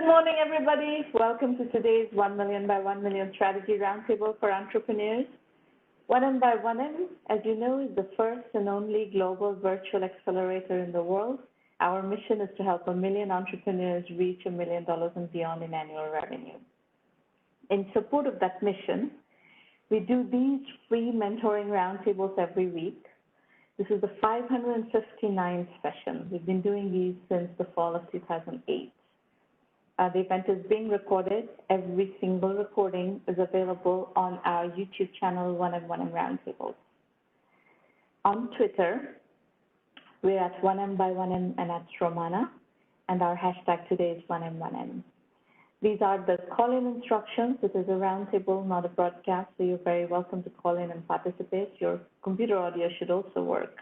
Good morning, everybody. Welcome to today's 1 million by 1 million strategy roundtable for entrepreneurs. 1Mby1M, as you know, is the first and only global virtual accelerator in the world. Our mission is to help 1 million entrepreneurs reach $1 million and beyond in annual revenue. In support of that mission, we do these free mentoring roundtables every week. This is the 559th session. We've been doing these since the fall of 2008. The event is being recorded. Every single recording is available on our YouTube channel, 1M1M Roundtables. On Twitter, we're at 1Mby1M and at Romana, and our hashtag today is 1M1M. These are the call-in instructions. This is a roundtable, not a broadcast, so you're very welcome to call in and participate. Your computer audio should also work.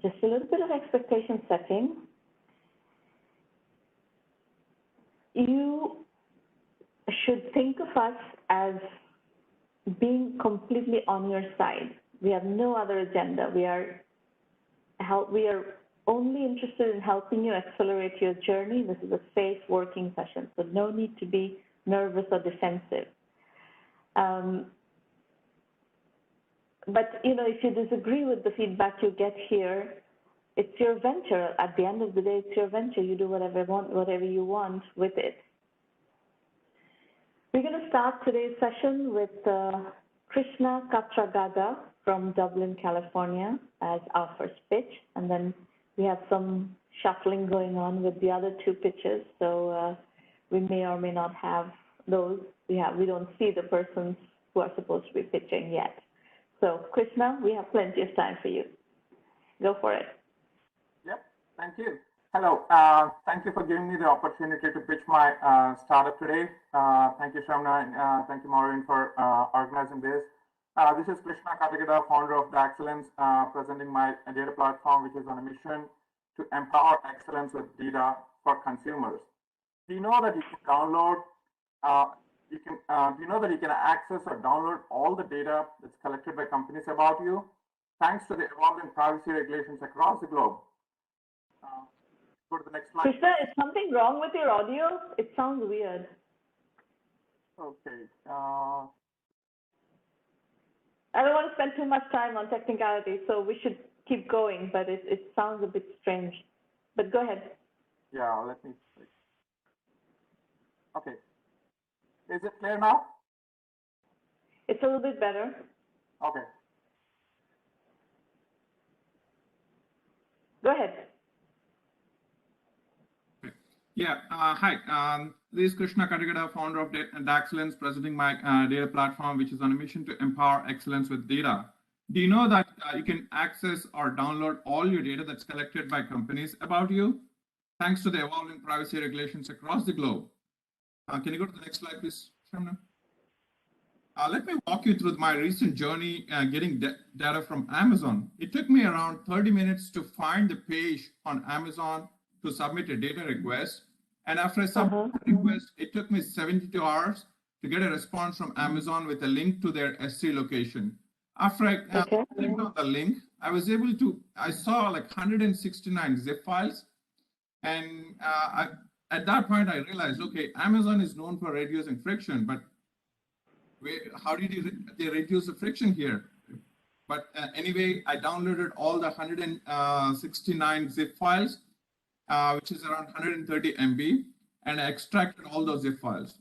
Just a little bit of expectation setting. You should think of us as being completely on your side. We have no other agenda. We are only interested in helping you accelerate your journey. This is a safe working session, so no need to be nervous or defensive. But if you disagree with the feedback you get here, it's your venture. At the end of the day, it's your venture. You do whatever you want with it. We're going to start today's session with Krishna Katragadda from Dublin, California, as our first pitch, and then we have some shuffling going on with the other two pitches, so we may or may not have those. We don't see the persons who are supposed to be pitching yet. So, Krishna, we have plenty of time for you. Go for it. Yep, thank you. Hello, thank you for giving me the opportunity to pitch my startup today. Thank you, Shamna, and thank you, Maureen, for organizing this. This is Krishna Katragadda, founder of DaXlens, presenting my data platform, which is on a mission to empower excellence with data for consumers. Do you know that you can download, do you know that you can access or download all the data that's collected by companies about you, thanks to the evolving privacy regulations across the globe? Go to the next slide. Krishna, is something wrong with your audio? It sounds weird. Okay. I don't want to spend too much time on technicality, so we should keep going, but it sounds a bit strange. But go ahead. Yeah, let me see. Okay. Is it clear now? It's a little bit better. Okay. Go ahead. Yeah, hi. This is Krishna Katragadda, founder of DaXlens, presenting my data platform, which is on a mission to empower excellence with data. Do you know that you can access or download all your data that's collected by companies about you, thanks to the evolving privacy regulations across the globe? Can you go to the next slide, please, Shamna? Let me walk you through my recent journey getting data from Amazon. It took me around 30 minutes to find the page on Amazon to submit a data request. And after I submitted the request, it took me 72 hours to get a response from Amazon with a link to their S3 location. After I clicked on the link, I saw like 169 zip files. And at that point, I realized, okay, Amazon is known for reducing friction, but how did they reduce the friction here? But anyway, I downloaded all the 169 zip files, which is around 130 MB, and I extracted all those zip files.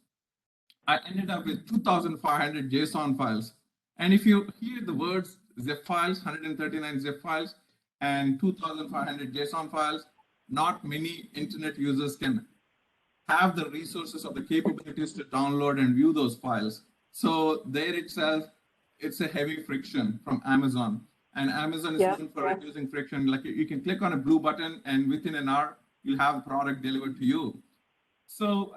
I ended up with 2,500 JSON files. And if you hear the words zip files, 139 zip files, and 2,500 JSON files, not many internet users can have the resources or the capabilities to download and view those files. So there itself, it's a heavy friction from Amazon. And Amazon is known for reducing friction. Like you can click on a blue button and within an hour, you'll have a product delivered to you. So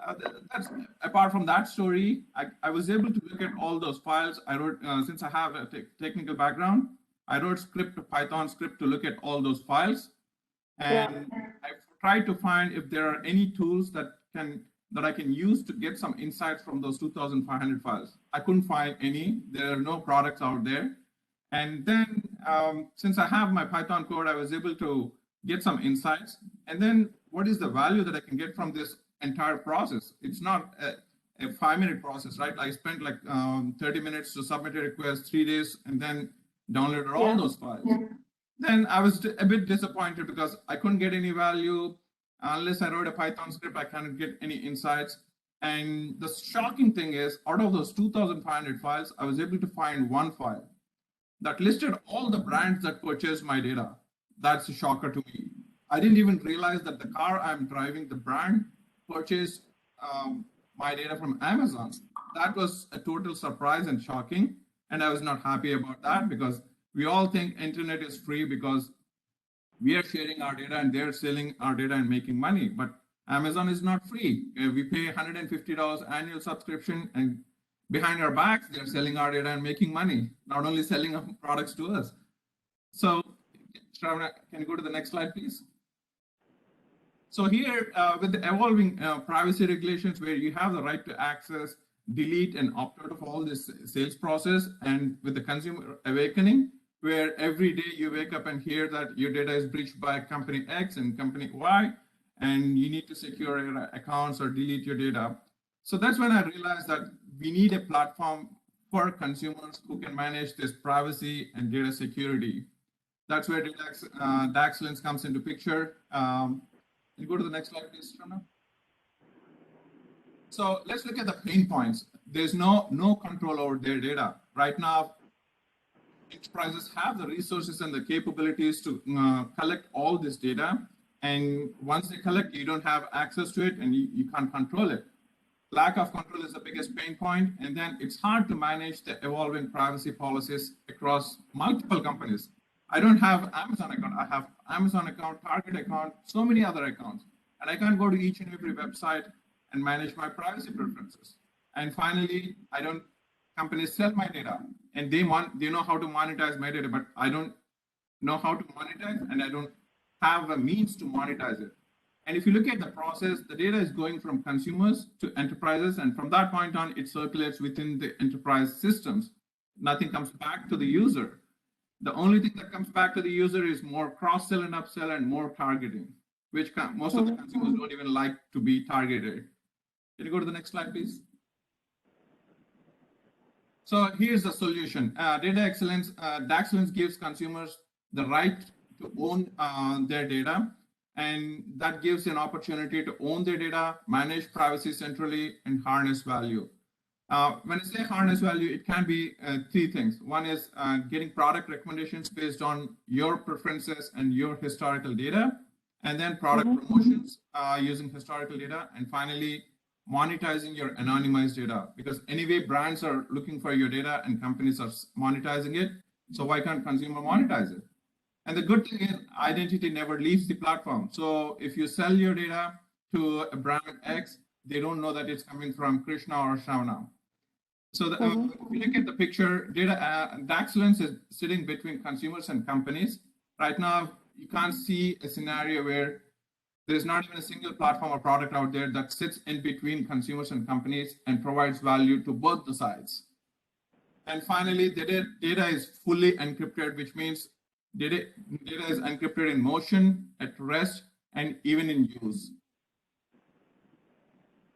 that's, apart from that story, I was able to look at all those files. I wrote, since I have a technical background, I wrote Python script to look at all those files. And I tried to find if there are any tools that I can use to get some insights from those 2,500 files. I couldn't find any. There are no products out there. And then since I have my Python code, I was able to get some insights. And then what is the value that I can get from this entire process? It's not a 5-minute process, right? I spent like 30 minutes to submit a request, 3 days, and then downloaded all those files. Then I was a bit disappointed because I couldn't get any value. Unless I wrote a Python script, I can't get any insights. And the shocking thing is, out of those 2,500 files, I was able to find one file that listed all the brands that purchased my data. That's a shocker to me. I didn't even realize that the car I'm driving, the brand, purchased my data from Amazon. That was a total surprise and shocking. And I was not happy about that because we all think internet is free because we are sharing our data and they're selling our data and making money. But Amazon is not free. We pay $150 annual subscription, and behind our backs, they're selling our data and making money, not only selling products to us. So, Shravana, can you go to the next slide, please? So here, with the evolving privacy regulations, where you have the right to access, delete, and opt out of all this sales process, and with the consumer awakening, where every day you wake up and hear that your data is breached by company X and company Y, and you need to secure your accounts or delete your data. So that's when I realized that we need a platform for consumers who can manage this privacy and data security. That's where DaXlens comes into picture. Can you go to the next slide, please, Shana? So let's look at the pain points. There's no control over their data. Right now, enterprises have the resources and the capabilities to collect all this data. And once they collect, you don't have access to it and you can't control it. Lack of control is the biggest pain point. And then it's hard to manage the evolving privacy policies across multiple companies. I don't have Amazon account. I have Amazon account, Target account, so many other accounts. And I can't go to each and every website and manage my privacy preferences. And finally, companies sell my data and they know how to monetize my data, but I don't know how to monetize and I don't have a means to monetize it. And if you look at the process, the data is going from consumers to enterprises. And from that point on, it circulates within the enterprise systems. Nothing comes back to the user. The only thing that comes back to the user is more cross-sell and upsell and more targeting, which most of the consumers don't even like to be targeted. Can you go to the next slide, please? So here's the solution. Data excellence, DaXlens gives consumers the right to own their data, and that gives an opportunity to own their data, manage privacy centrally, and harness value. When I say harness value, it can be 3 things. One is getting product recommendations based on your preferences and your historical data, and then product promotions using historical data, and finally, monetizing your anonymized data, because anyway, brands are looking for your data and companies are monetizing it. So why can't consumer monetize it? And the good thing is identity never leaves the platform. So if you sell your data to a brand X, they don't know that it's coming from Krishna or Shravana. So if you look at the picture, DaXlens is sitting between consumers and companies. Right now, you can't see a scenario where there's not even a single platform or product out there that sits in between consumers and companies and provides value to both the sides. And finally, the data is fully encrypted, which means data is encrypted in motion, at rest, and even in use.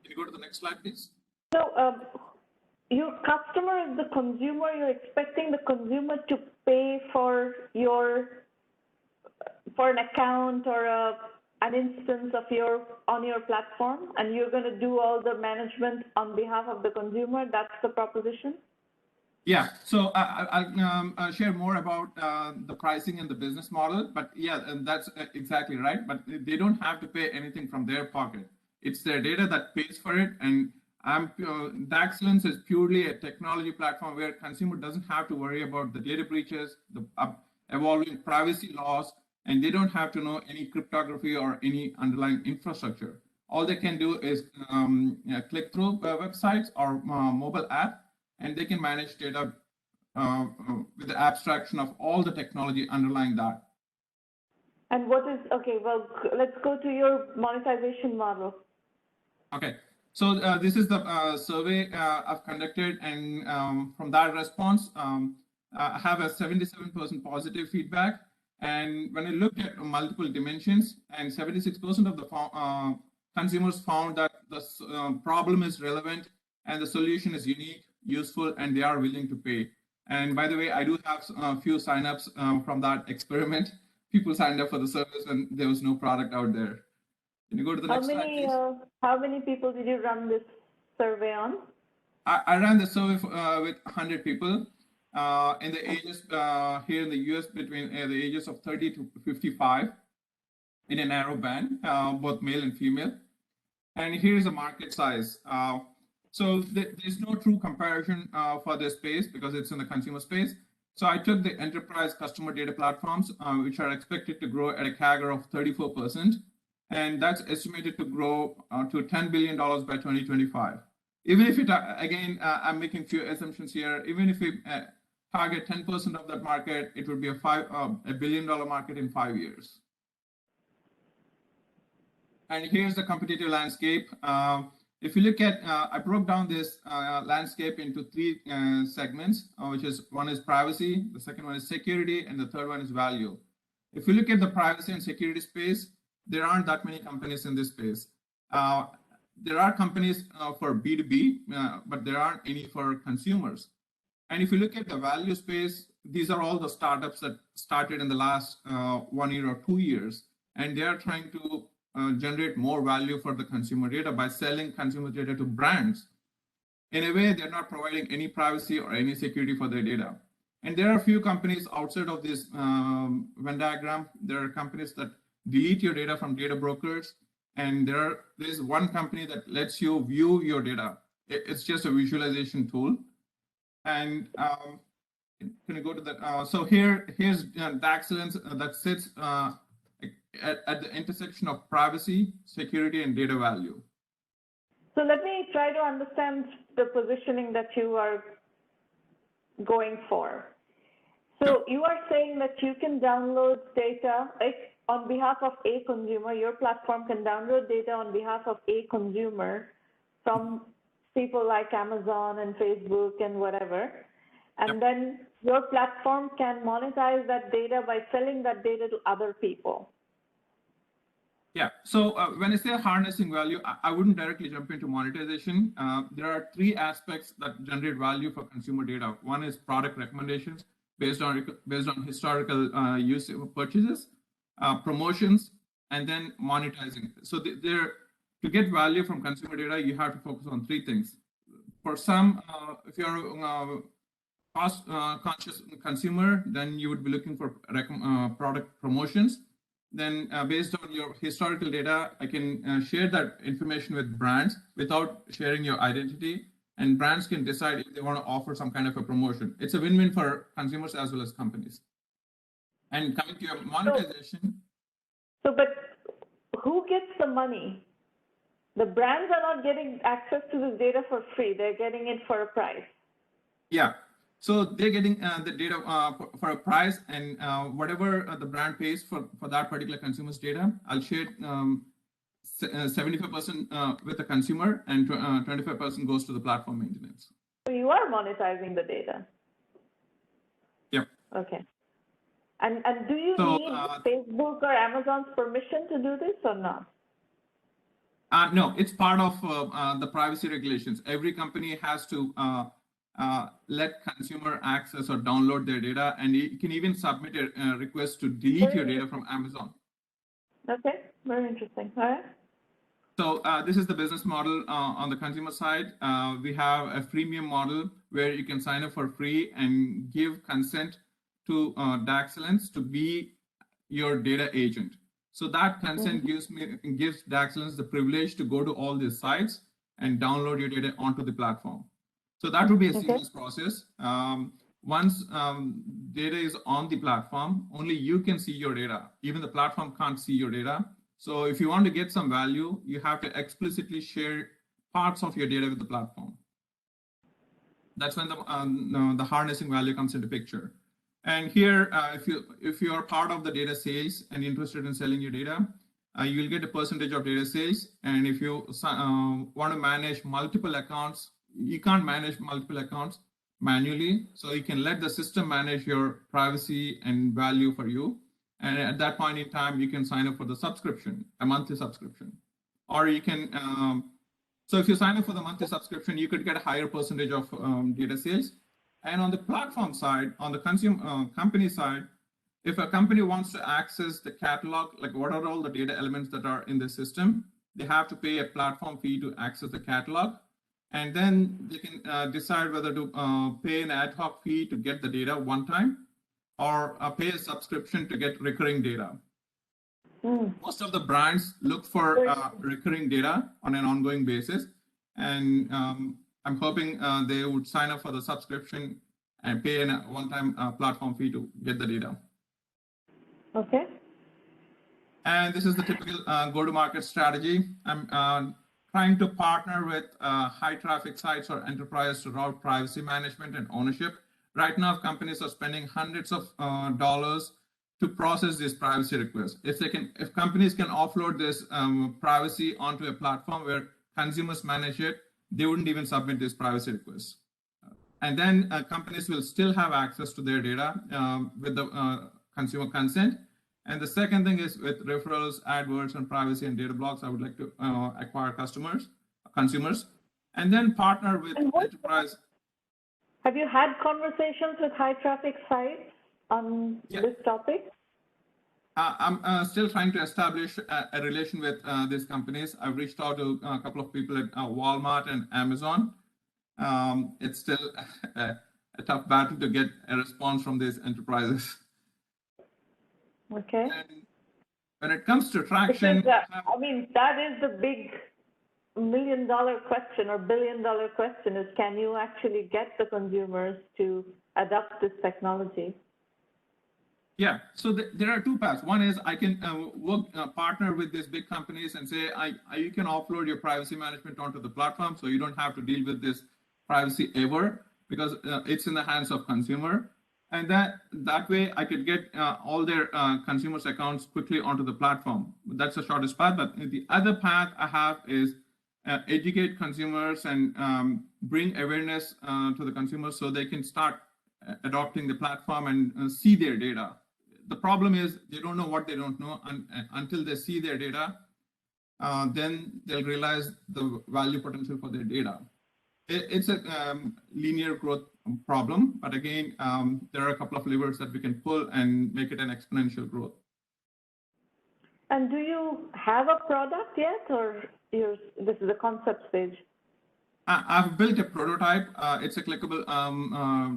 Can you go to the next slide, please? So your customer is the consumer. You're expecting the consumer to pay for an account or an instance of on your platform, and you're going to do all the management on behalf of the consumer. That's the proposition? Yeah, so I'll share more about the pricing and the business model, but yeah, and that's exactly right. But they don't have to pay anything from their pocket. It's their data that pays for it. And DaXlens is purely a technology platform where consumer doesn't have to worry about the data breaches, the evolving privacy laws, and they don't have to know any cryptography or any underlying infrastructure. All they can do is click through websites or mobile app, and they can manage data with the abstraction of all the technology underlying that. And okay, well, let's go to your monetization model. Okay, so this is the survey I've conducted, and from that response, I have a 77% positive feedback. And when I looked at multiple dimensions, and 76% of the consumers found that the problem is relevant and the solution is unique, useful, and they are willing to pay. And by the way, I do have a few signups from that experiment. People signed up for the service when there was no product out there. Can you go to the next slide, please? How many people did you run this survey on? I ran the survey with 100 people in the ages here in the US between the ages of 30 to 55 in a narrow band, both male and female. And here's the market size. So there's no true comparison for this space because it's in the consumer space. So I took the enterprise customer data platforms, which are expected to grow at a CAGR of 34%. And that's estimated to grow to $10 billion by 2025. Even if it, again, I'm making few assumptions here, even if we target 10% of that market, it would be a $1 billion market in 5 years. And here's the competitive landscape. If you look at, I broke down this landscape into three segments, which is one is privacy, the second one is security, and the third one is value. If you look at the privacy and security space, there aren't that many companies in this space. There are companies for B2B, but there aren't any for consumers. And if you look at the value space, these are all the startups that started in the last 1 year or 2 years, and they are trying to generate more value for the consumer data by selling consumer data to brands. In a way, they're not providing any privacy or any security for their data. And there are a few companies outside of this Venn diagram. There are companies that delete your data from data brokers. And there's one company that lets you view your data. It's just a visualization tool. And can you go to that? So here's DaXlens that sits at the intersection of privacy, security, and data value. So let me try to understand the positioning that you are going for. So you are saying that you can download data on behalf of a consumer. Your platform can download data on behalf of a consumer from people like Amazon and Facebook and whatever. And then your platform can monetize that data by selling that data to other people. Yeah, so when I say harnessing value, I wouldn't directly jump into monetization. There are three aspects that generate value for consumer data. One is product recommendations based on historical use of purchases, promotions, and then monetizing. So to get value from consumer data, you have to focus on three things. For some, if you're a cost-conscious consumer, then you would be looking for product promotions. Then based on your historical data, I can share that information with brands without sharing your identity, and brands can decide if they want to offer some kind of a promotion. It's a win-win for consumers as well as companies. And coming to your monetization. But who gets the money? The brands are not getting access to this data for free. They're getting it for a price. Yeah. So they're getting the data for a price, and whatever the brand pays for that particular consumer's data, I'll share 75% with the consumer, and 25% goes to the platform maintenance. So you are monetizing the data. Yep. Okay. And do you need Facebook or Amazon's permission to do this or not? No, it's part of the privacy regulations. Every company has to let consumer access or download their data, and you can even submit a request to delete your data from Amazon. Okay, very interesting. All right. So this is the business model on the consumer side. We have a freemium model where you can sign up for free and give consent to DaXlens to be your data agent. So that consent gives DaXlens the privilege to go to all these sites and download your data onto the platform. So that would be a seamless process. Once data is on the platform, only you can see your data. Even the platform can't see your data. So if you want to get some value, you have to explicitly share parts of your data with the platform. That's when the harnessing value comes into picture. And here, if you are part of the data sales and interested in selling your data, you'll get a percentage of data sales. And if you want to manage multiple accounts, you can't manage multiple accounts manually. So you can let the system manage your privacy and value for you. And at that point in time, you can sign up for the subscription, a monthly subscription. Or you can, so if you sign up for the monthly subscription, you could get a higher percentage of data sales. And on the platform side, on the company side, if a company wants to access the catalog, like what are all the data elements that are in the system, they have to pay a platform fee to access the catalog. And then they can decide whether to pay an ad hoc fee to get the data one time, or pay a subscription to get recurring data. Most of the brands look for recurring data on an ongoing basis. And I'm hoping they would sign up for the subscription and pay a one-time platform fee to get the data. Okay. And this is the typical go-to-market strategy. I'm trying to partner with high traffic sites or enterprise to route privacy management and ownership. Right now, companies are spending hundreds of dollars to process these privacy requests. If companies can offload this privacy onto a platform where consumers manage it, they wouldn't even submit these privacy requests. And then companies will still have access to their data with the consumer consent. And the second thing is with referrals, AdWords, and privacy and data blocks, I would like to acquire consumers, and then partner with enterprise. Have you had conversations with high traffic sites on this topic? I'm still trying to establish a relation with these companies. I've reached out to a couple of people at Walmart and Amazon. It's still a tough battle to get a response from these enterprises. Okay. And when it comes to traction, I mean, that is the big $1 million question or $1 billion question: is can you actually get the consumers to adopt this technology? Yeah, so there are two paths. One is I can partner with these big companies and say, you can offload your privacy management onto the platform, so you don't have to deal with this privacy ever, because it's in the hands of consumer. And that way I could get all their consumers' accounts quickly onto the platform. That's the shortest path. But the other path I have is educate consumers and bring awareness to the consumers so they can start adopting the platform and see their data. The problem is they don't know what they don't know, and until they see their data, then they'll realize the value potential for their data. It's a linear growth problem, but again, there are a couple of levers that we can pull and make it an exponential growth. And do you have a product yet, or this is the concept stage? I've built a prototype. It's a clickable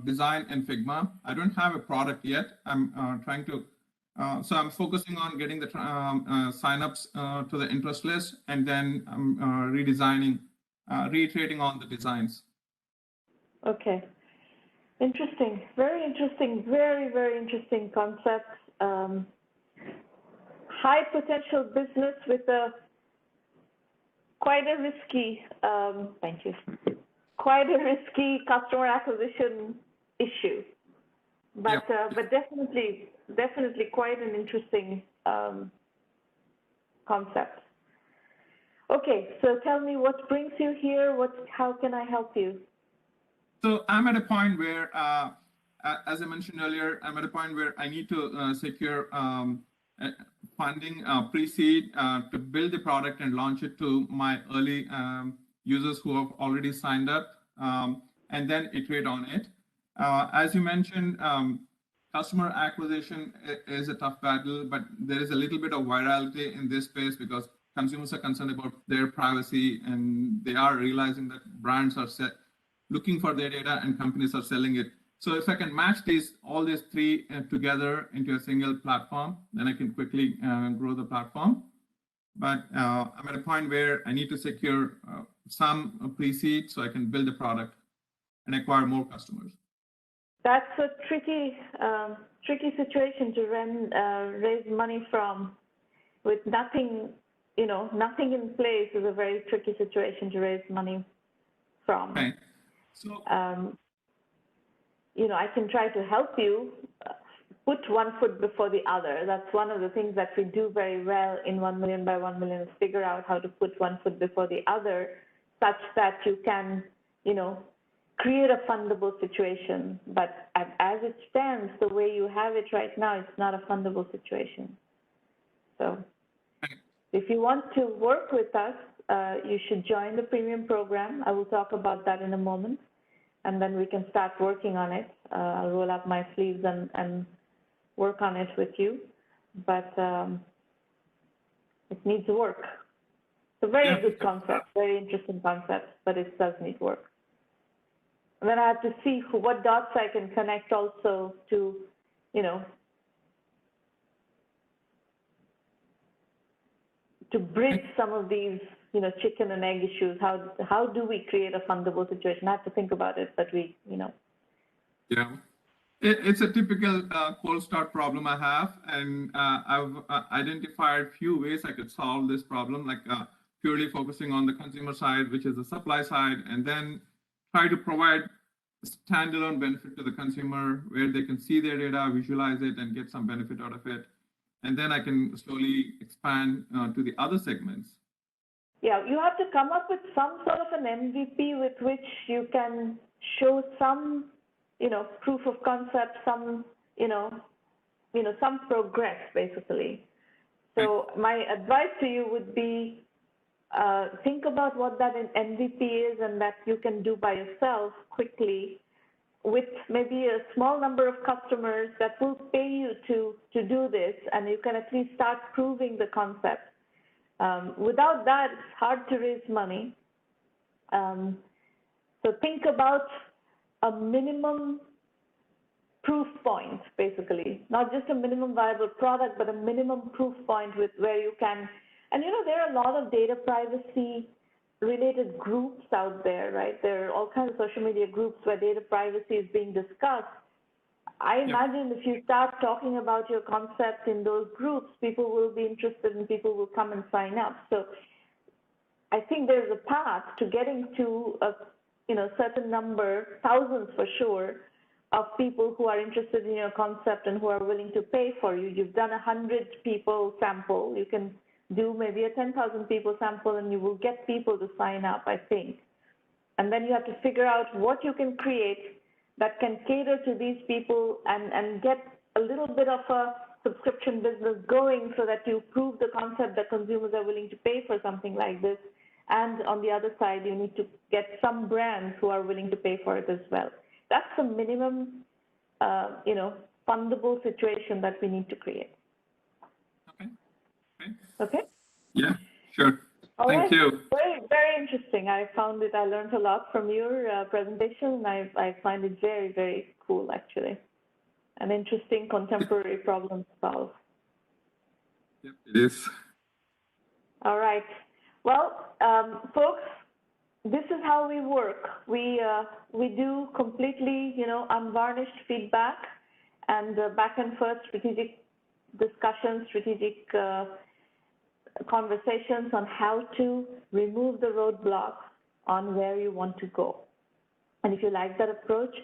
design in Figma. I don't have a product yet. I'm trying to, so I'm focusing on getting the signups to the interest list, and then I'm redesigning, reiterating on the designs. Okay. Interesting. Very interesting. Very, very interesting concept. High potential business with quite a risky, thank you, quite a risky customer acquisition issue, but but definitely quite an interesting concept. Okay, so tell me what brings you here. How can I help you? So I'm at a point where, as I mentioned earlier, I'm at a point where I need to secure funding pre-seed to build the product and launch it to my early users who have already signed up, and then iterate on it. As you mentioned, customer acquisition is a tough battle, but there is a little bit of virality in this space because consumers are concerned about their privacy, and they are realizing that brands are looking for their data and companies are selling it. So if I can match all these three together into a single platform, then I can quickly grow the platform. But I'm at a point where I need to secure some pre-seed so I can build a product and acquire more customers. That's a tricky situation to raise money from, with nothing, nothing in place. Is a very tricky situation to raise money from. Right. So, I can try to help you put one foot before the other. That's one of the things that we do very well in 1Mby1M is figure out how to put one foot before the other, such that you can, create a fundable situation. But as it stands, the way you have it right now, it's not a fundable situation. So if you want to work with us, you should join the premium program. I will talk about that in a moment, and then we can start working on it. I'll roll up my sleeves and work on it with you. But it needs work. It's a very good concept, very interesting concept, but it does need work. And then I have to see what dots I can connect also to, to bridge some of these, chicken and egg issues. How do we create a fundable situation? I have to think about it, but Yeah. It's a typical cold start problem I have, and I've identified a few ways I could solve this problem, like purely focusing on the consumer side, which is the supply side, and then try to provide standalone benefit to the consumer where they can see their data, visualize it, and get some benefit out of it. And then I can slowly expand to the other segments. Yeah, you have to come up with some sort of an MVP with which you can show some proof of concept, some progress, basically. So my advice to you would be think about what that MVP is and that you can do by yourself quickly with maybe a small number of customers that will pay you to do this, and you can at least start proving the concept. Without that, it's hard to raise money. So think about a minimum proof point, basically, not just a minimum viable product, but a minimum proof point with where you can. And there are a lot of data privacy related groups out there, right? There are all kinds of social media groups where data privacy is being discussed. I imagine if you start talking about your concept in those groups, people will be interested and people will come and sign up. So I think there's a path to getting to a certain number, thousands for sure, of people who are interested in your concept and who are willing to pay for you. You've done 100 people sample. You can do maybe a 10,000 people sample and you will get people to sign up, I think. And then you have to figure out what you can create that can cater to these people and get a little bit of a subscription business going so that you prove the concept that consumers are willing to pay for something like this. And on the other side, you need to get some brands who are willing to pay for it as well. That's the minimum, fundable situation that we need to create. Okay? Yeah, sure. All Thank you. Very, very interesting. I found it. I learned a lot from your presentation. I find it very, very cool, actually. An interesting contemporary problem to solve. Yep, it is. All right. Well, folks, this is how we work. We do completely, unvarnished feedback and back and forth strategic discussions, strategic conversations on how to remove the roadblocks on where you want to go. And if you like that approach,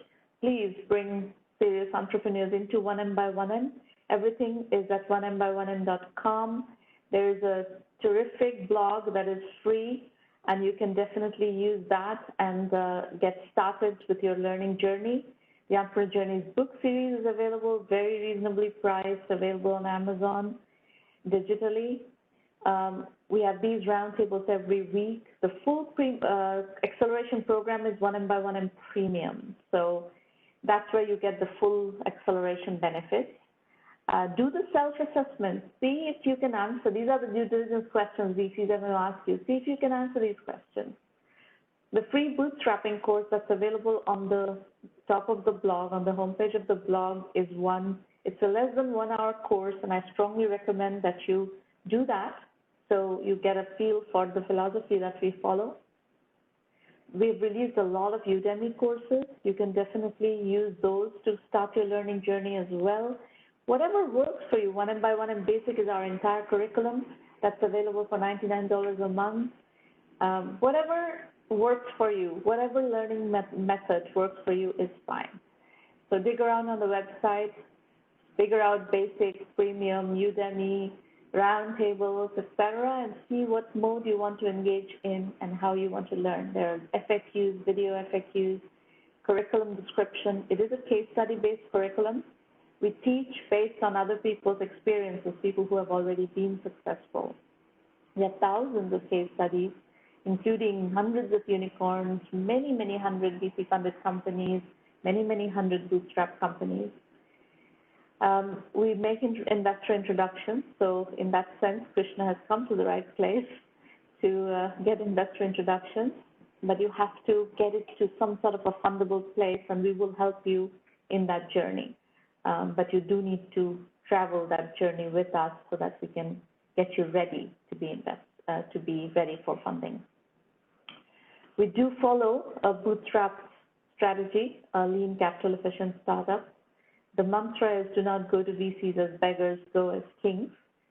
please bring serious entrepreneurs into 1M1M. Everything is at 1Mby1M.com. There is a terrific blog that is free, and you can definitely use that and get started with your learning journey. The Entrepreneur Journeys book series is available, very reasonably priced, available on Amazon digitally. We have these roundtables every week. The full acceleration program is 1M1M Premium. So that's where you get the full acceleration benefits. Do the self-assessment. See if you can answer. These are the due diligence questions VCs are going to ask you. See if you can answer these questions. The free bootstrapping course that's available on the top of the blog, on the homepage of the blog, is it's a less than 1 hour course, and I strongly recommend that you do that so you get a feel for the philosophy that we follow. We've released a lot of Udemy courses. You can definitely use those to start your learning journey as well. Whatever works for you. 1M1M Basic is our entire curriculum that's available for $99 a month. Whatever works for you, whatever learning method works for you is fine. So dig around on the website, figure out Basic, Premium, Udemy, Roundtables, etc., and see what mode you want to engage in and how you want to learn. There are FAQs, video FAQs, curriculum description. It is a case study-based curriculum. We teach based on other people's experiences, people who have already been successful. We have thousands of case studies, including hundreds of unicorns, many, many hundred VC-funded companies, many, many hundred bootstrap companies. We make investor introductions. So in that sense, Krishna has come to the right place to get investor introductions, but you have to get it to some sort of a fundable place, and we will help you in that journey. But you do need to travel that journey with us so that we can get you ready to be ready for funding. We do follow a bootstrap strategy, a lean capital efficient startup. The mantra is do not go to VCs as beggars, go as kings.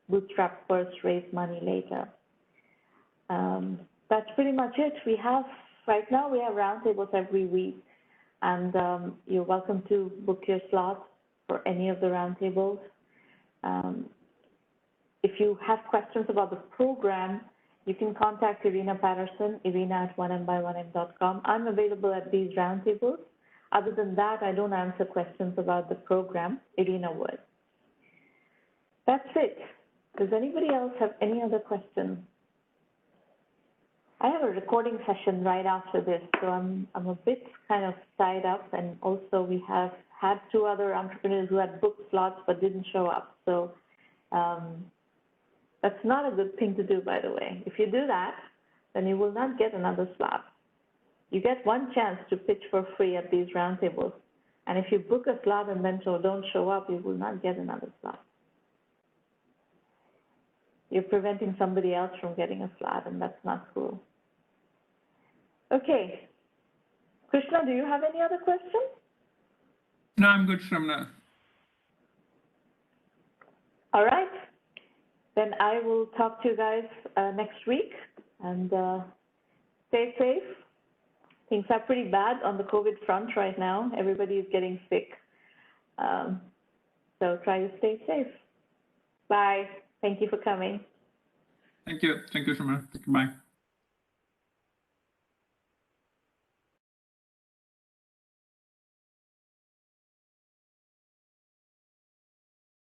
Bootstrap first, raise money later. That's pretty much it. Right now we have roundtables every week, and you're welcome to book your slots for any of the roundtables. If you have questions about the program, you can contact Irina Patterson, irina@1Mby1M.com. I'm available at these roundtables. Other than that, I don't answer questions about the program. Irina would. That's it. Does anybody else have any other questions? I have a recording session right after this, so I'm a bit kind of tied up, and also we have had 2 other entrepreneurs who had booked slots but didn't show up. So that's not a good thing to do, by the way. If you do that, then you will not get another slot. You get one chance to pitch for free at these roundtables, and if you book a slot and then don't show up, you will not get another slot. You're preventing somebody else from getting a slot, and that's not cool. Okay. Krishna, do you have any other questions? No, I'm good, Shramna. All right. Then I will talk to you guys next week, and stay safe. Things are pretty bad on the COVID front right now. Everybody is getting sick. So try to stay safe. Bye. Thank you for coming. Thank you. Thank you, Shramna. Bye.